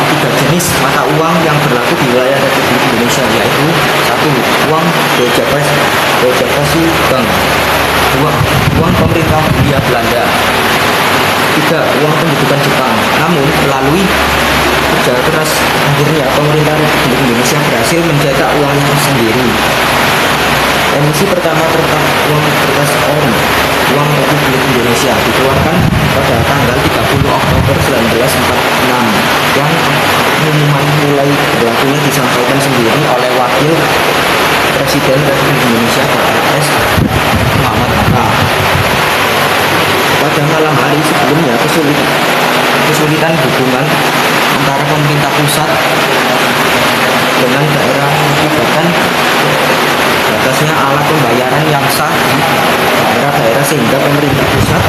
tiga jenis mata uang yang berlaku di wilayah Republik Indonesia, yaitu satu, uang Deutsche Bank; dua, uang pemerintah Hindia Belanda; tiga, uang pendudukan Jepang. Namun melalui kerja keras akhirnya pemerintah Republik Indonesia berhasil mencetak uangnya sendiri. Emisi pertama tentang uang kertas ori uang Republik Indonesia dikeluarkan pada tanggal 30 Oktober 1946, yang pengumuman mulai berlakunya disampaikan sendiri oleh Wakil Presiden Republik Indonesia Pak Muhammad Hatta. Pada malam hari sebelumnya, kesulitan hubungan antara pemerintah pusat dengan daerah mengakibatkan batasnya alat pembayaran yang sah di daerah-daerah, sehingga pemerintah pusat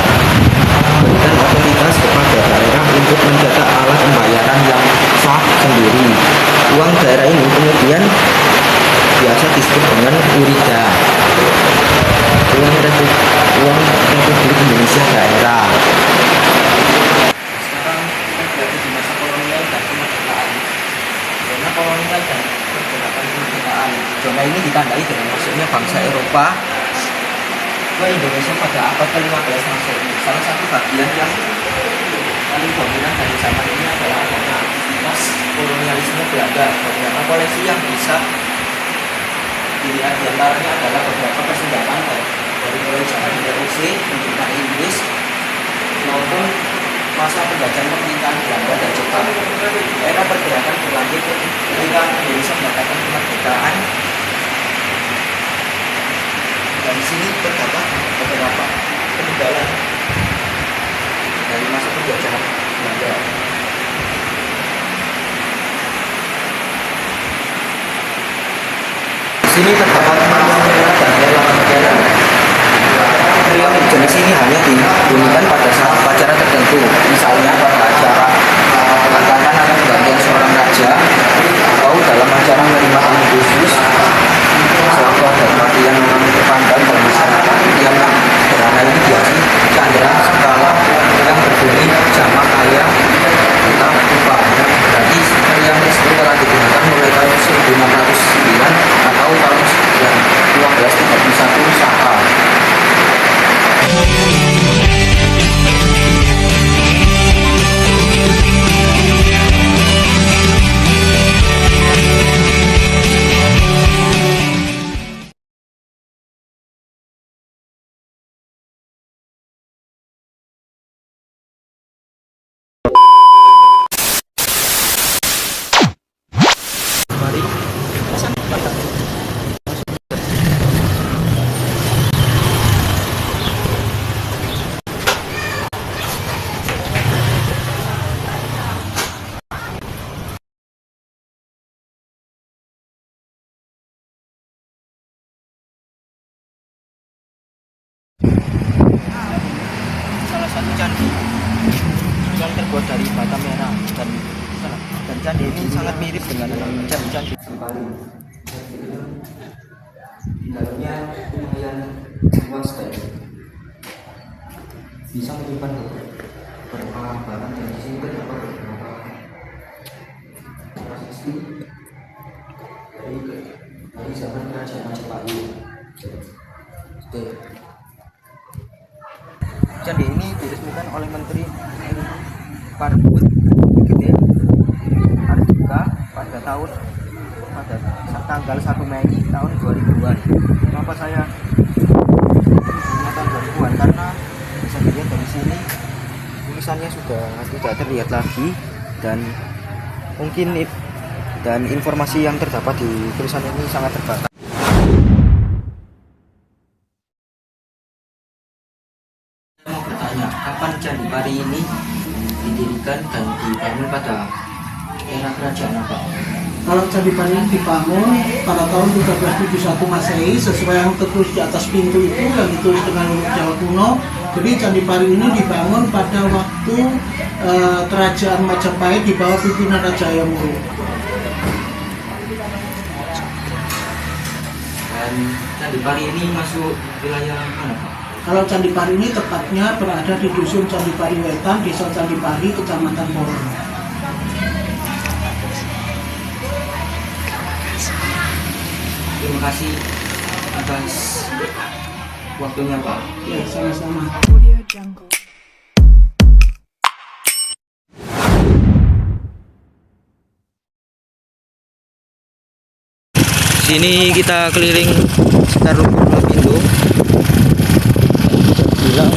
memberikan otoritas kepada daerah untuk mencetak alat pembayaran yang sah sendiri. Uang daerah ini kemudian biasa disebut dengan URIDA, uang Republik Indonesia daerah. Sekarang kita berada di masa kolonial dan kemerdekaan. Zona kolonial dan pergerakan kemerdekaan. Zona ini ditandai dengan masuknya bangsa Eropa ke Indonesia pada abad ke-15 Masehi. Salah satu bagian yang paling dominan dari zaman ini adalah adanya aktivitas kolonialisme Belanda. Beberapa koleksi yang bisa dilihat diantaranya adalah beberapa persenjataan dari mulai zaman VOC, pemerintahan Inggris, maupun masa penjajahan pemerintahan Belanda dan Jepang. Era pergerakan berlanjut ketika Indonesia mendapatkan kemerdekaan. Dari sini terdapat beberapa peninggalan dari masa penjajahan Belanda. Di sini terdapat meriam dan lelang modern. Meriam jenis ini hanya dibunyikan pada saat upacara tertentu, misalnya pada acara angkatan atau penggantian seorang raja, atau dalam acara menerima tamu khusus. Sewaktu ada kematian orang terpandang dalam masyarakat, meriam yang sederhana ini dihiasi candra skala yang berbunyi jamak kaya kita lupa. Berarti meriam tersebut telah digunakan mulai tahun 1609 atau tahun 1231 Saka. Salah satu candi yang terbuat dari bata merah, dan candi ini sangat mirip dengan candi-candi Bali. Di dalamnya lumayan luas dan bisa menyimpan beberapa barang, dan di sini terdapat beberapa prasasti dari zaman kerajaan Majapahit. Candi ini diresmikan oleh Menteri Parbud Gede Arduka pada tanggal 1 Mei tahun 2000-an. Kenapa saya tahun 2000-an? Karena bisa dilihat dari sini tulisannya sudah tidak terlihat lagi, dan mungkin informasi yang terdapat di tulisan ini sangat terbatas. Kapan Candi Pari ini didirikan dan dibangun pada era kerajaan apa? Kalau Candi Pari ini dibangun pada tahun 1371 Masehi sesuai yang tertulis di atas pintu itu yang ditulis dengan huruf Jawa kuno. Jadi Candi Pari ini dibangun pada waktu kerajaan Majapahit di bawah pimpinan Raja Hayamuruk. Dan Candi Pari ini masuk wilayah mana, Pak? Kalau Candi Pari ini tepatnya berada di dusun Candi Pari Wetan, desa Candi Pari, kecamatan Porong. Terima kasih atas waktunya Pak. Ya, sama-sama. Audio Jungle. Sini kita keliling sekitar Lumpur Lapindo. Bilang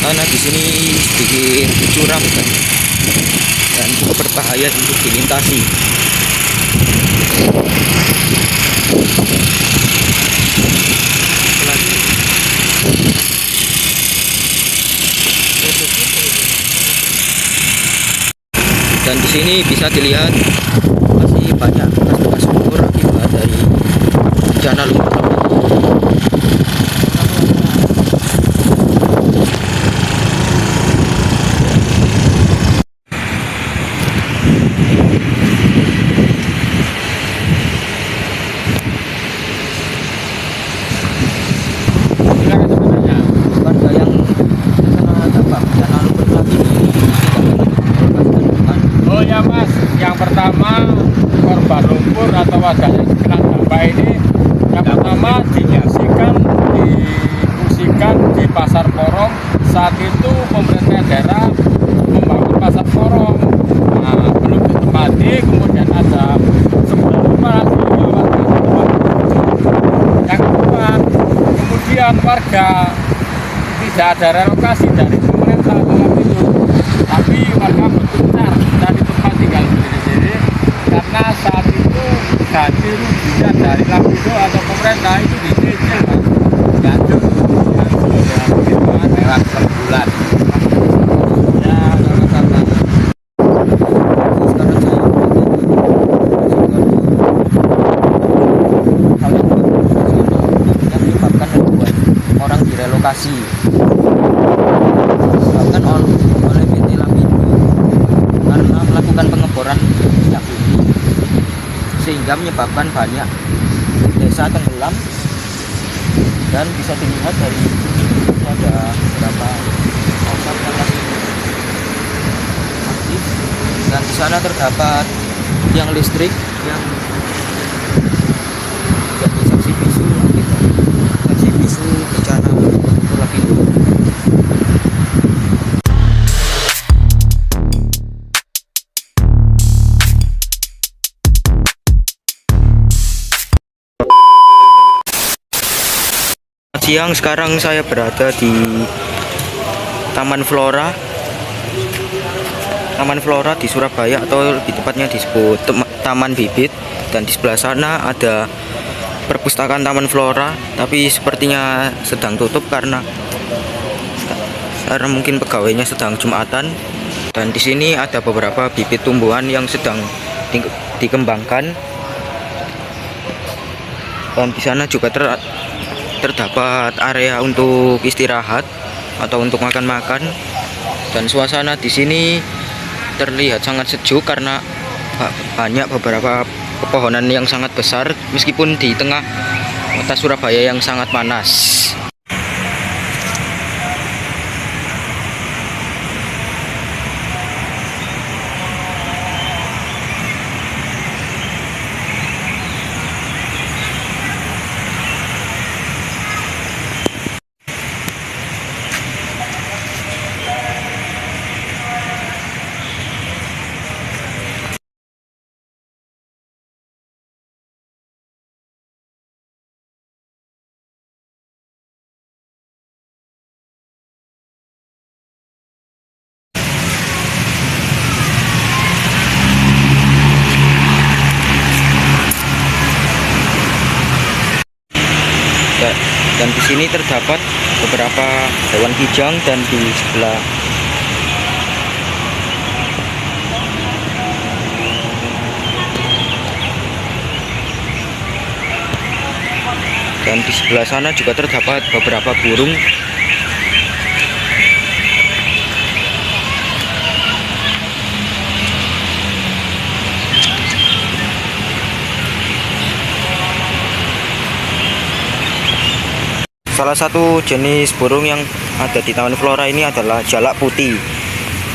karena di sini sedikit curam dan cukup berbahaya untuk dilintasi. Dan di sini bisa dilihat masih banyak bekas-bekas lumpur akibat dari bencana lumpur. Warga yang terkena dampak bencana lumpur lagi ini Oh ya Mas, yang pertama korban lumpur atau warga yang terkena dampak ini yang pertama diungsikan di Pasar Porong. Saat itu pemerintah daerah membangun Pasar Porong, nah, belum ditempati, kemudian ada sebulan lupa yang kedua, kemudian warga tidak ada relokasi dari pemerintah dalam itu, tapi warga berputar dari tempat tinggal sendiri-sendiri karena saat itu ganti ruginya dari Lapindo atau pemerintah itu dicicil ganti lewat per bulan ya sama-sama. sekarang saya yang menyebabkan membuat orang direlokasi disebabkan oleh PT Lapindo karena melakukan pengeboran minyak bumi sehingga menyebabkan banyak desa tenggelam. Dan bisa dilihat dari ini ada beberapa asap yang masih aktif, dan di sana terdapat tiang listrik yang jadi saksi bisu akibat saksi bisu bencana lumpur Lapindo. Siang, sekarang saya berada di Taman Flora di Surabaya, atau lebih tepatnya disebut Taman Bibit, dan di sebelah sana ada perpustakaan Taman Flora, tapi sepertinya sedang tutup karena mungkin pegawainya sedang Jumatan. Dan di sini ada beberapa bibit tumbuhan yang sedang dikembangkan, dan di sana juga terdapat area untuk istirahat atau untuk makan-makan. Dan suasana di sini terlihat sangat sejuk karena banyak beberapa pepohonan yang sangat besar meskipun di tengah kota Surabaya yang sangat panas. Dan di sini terdapat beberapa hewan kijang, dan di sebelah sana juga terdapat beberapa burung. Salah satu jenis burung yang ada di Taman Flora ini adalah jalak putih.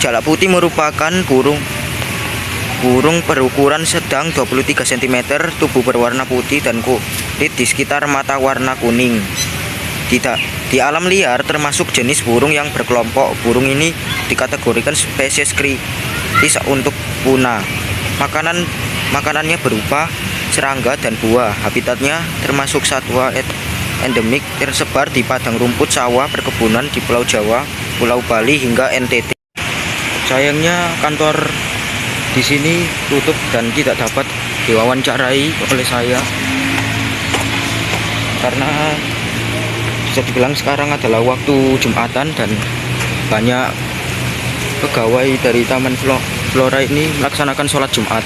Jalak putih merupakan burung Burung berukuran sedang 23 cm, tubuh berwarna putih dan kulit di sekitar mata warna kuning. Di alam liar termasuk jenis burung yang berkelompok. Burung ini dikategorikan spesies kritis untuk punah. Makanannya berupa serangga dan buah. Habitatnya termasuk satwa endemik tersebar di padang rumput sawah perkebunan di Pulau Jawa, Pulau Bali hingga NTT. Sayangnya kantor di sini tutup dan tidak dapat diwawancarai oleh saya karena bisa dibilang sekarang adalah waktu Jumatan dan banyak pegawai dari Taman Flora ini melaksanakan sholat Jumat.